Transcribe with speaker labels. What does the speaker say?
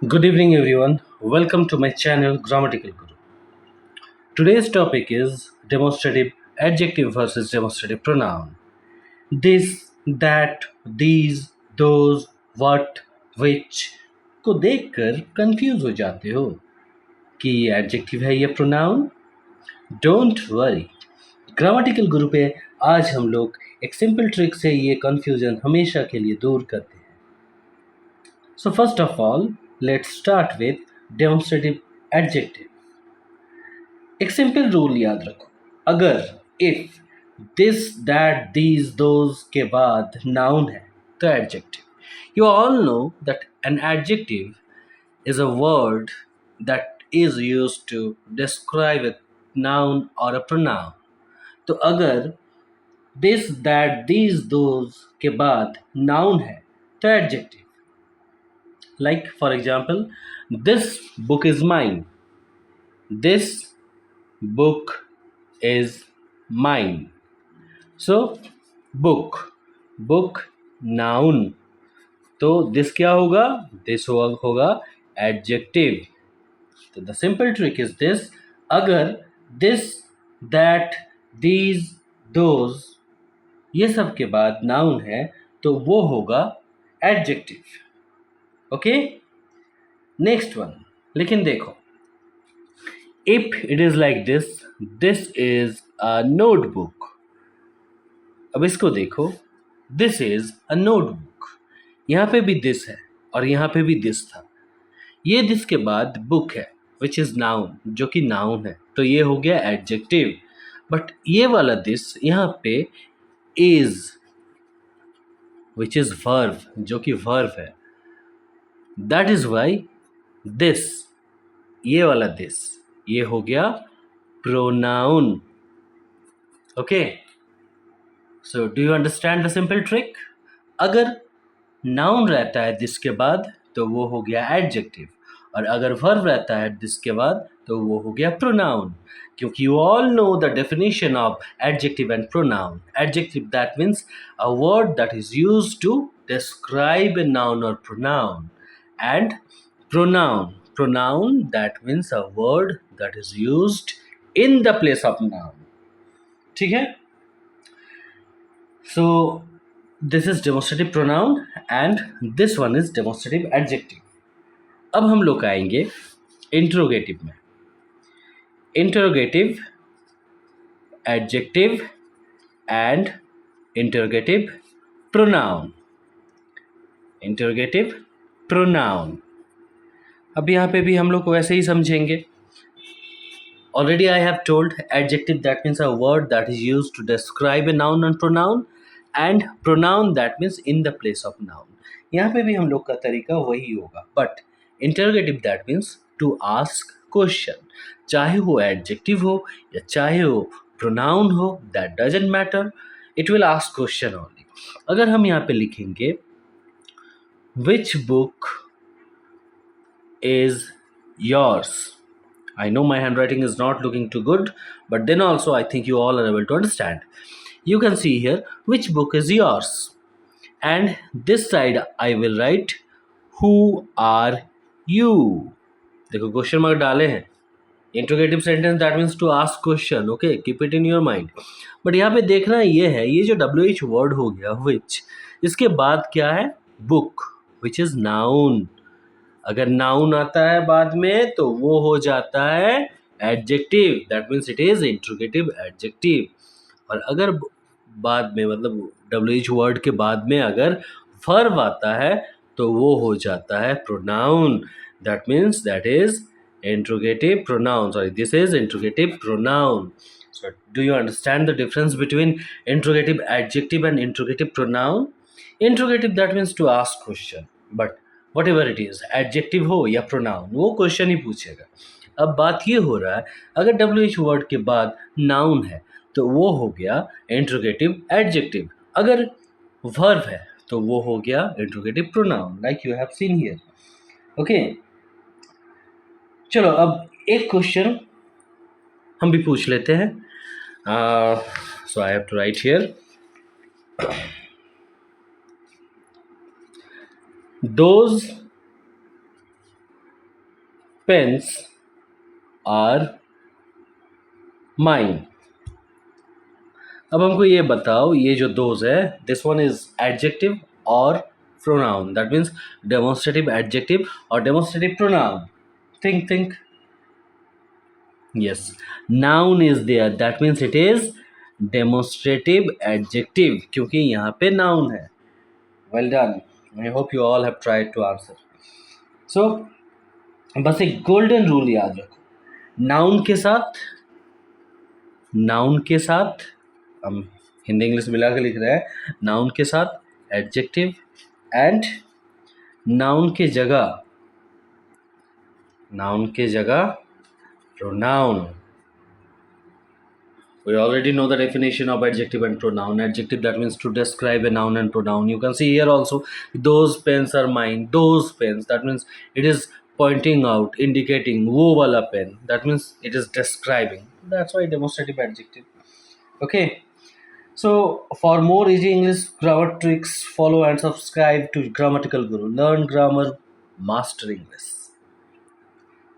Speaker 1: Good evening, everyone. Welcome to my channel Grammatical Guru. Today's topic is demonstrative adjective versus demonstrative pronoun. This, that, these, those, what, which को देखकर confuse हो जाते हो कि ये adjective है या प्रोनाउन. डोंट वरी, ग्रामेटिकल गुरु पे आज हम लोग एक सिंपल ट्रिक से ये कंफ्यूजन हमेशा के लिए दूर करते हैं. So first of all, let's start with demonstrative adjective. एक सिंपल रूल याद रखो. अगर if this that these those के बाद नाउन है तो adjective. You all know that an adjective is a word that is used to describe a noun or a pronoun. तो अगर this that these those के बाद noun है तो adjective. Like for example, this book is mine. This book is mine. So book noun. तो this क्या होगा? This होगा adjective. तो the simple trick is this. अगर this that these those ये सब के बाद noun है तो वो होगा adjective. Okay? Next one. लेकिन देखो, if it is like this is a notebook. अब इसको देखो, this is a notebook. यहाँ पे भी this है और यहाँ पे भी this था. ये this के बाद book है which is noun, जो कि noun है, तो ये हो गया adjective. बट ये वाला this यहाँ पे is which is verb, जो कि verb है. That is why this, ये वाला this, ये हो गया pronoun. Okay? So do you understand the simple trick? अगर noun रहता है this के बाद तो वो हो गया adjective, और अगर verb रहता है this के बाद तो वो हो गया pronoun. क्योंकि you all know the definition of adjective and pronoun. Adjective, that means a word that is used to describe a noun or pronoun. And pronoun, that means a word that is used in the place of noun. ठीक है? So this is demonstrative pronoun and this one is demonstrative adjective. अब हम लोग आएंगे interrogative में. Interrogative adjective and interrogative pronoun. Interrogative pronoun. अब यहाँ पे भी हम लोग वैसे ही समझेंगे. Already I have told adjective, that means a word that is used to describe a noun and pronoun, and pronoun, that means in the place of noun. यहाँ पे भी हम लोग का तरीका वही होगा. But interrogative, that means to ask question. चाहे वो adjective हो या चाहे वो pronoun हो, that doesn't matter. It will ask question only. अगर हम यहाँ पे लिखेंगे which book is yours. I know my handwriting is not looking too good, but then also I think you all are able to understand. You can see here which book is yours, and this side I will write who are you. देखो question mark डाले हैं. Interrogative sentence, that means to ask question. Okay, keep it in your mind. But यहाँ पे देखना ये है, ये जो WH वर्ड हो गया which, इसके बाद क्या है? Book, which is noun. अगर नाउन आता है बाद में तो वो हो जाता है adjective, that means it is interrogative adjective. और अगर बाद में मतलब WH वर्ड के बाद में अगर वर्ब आता है तो वो हो जाता है pronoun, that means that is interrogative pronoun. Sorry, this is interrogative pronoun. So do you understand the difference between interrogative adjective and interrogative pronoun? Interrogative, that means to ask question, but whatever it is, adjective हो या pronoun, वो question ही पूछेगा. अब बात ये हो रहा है, अगर WH वर्ड के बाद नाउन है तो वो हो गया इंट्रोगेटिव एडजेक्टिव. अगर वर्ब है तो वो हो गया interrogative pronoun, like you have seen here. Okay, चलो अब एक क्वेश्चन हम भी पूछ लेते हैं. So I have to write here those pens are mine. अब हमको ये बताओ, ये जो दोज है, दिस वन इज एडजेक्टिव और pronoun, that means demonstrative adjective और demonstrative pronoun. think. Yes, noun is there, that means it is demonstrative adjective क्योंकि यहाँ पे noun है. Well done. I hope you all have tried to answer. So बस एक golden rule याद रखो, noun के साथ हम हिंदी इंग्लिश मिला के लिख रहे हैं, नाउन के साथ एडजेक्टिव एंड नाउन के जगह pronoun. We already know the definition of adjective and pronoun. Adjective, that means to describe a noun, and pronoun, you can see here also, those pens are mine. Those pens, that means it is pointing out, indicating, wo wala pen, that means it is describing. That's why demonstrative adjective. Okay, so for more easy English grammar tricks, follow and subscribe to Grammatical Guru. Learn grammar, master English.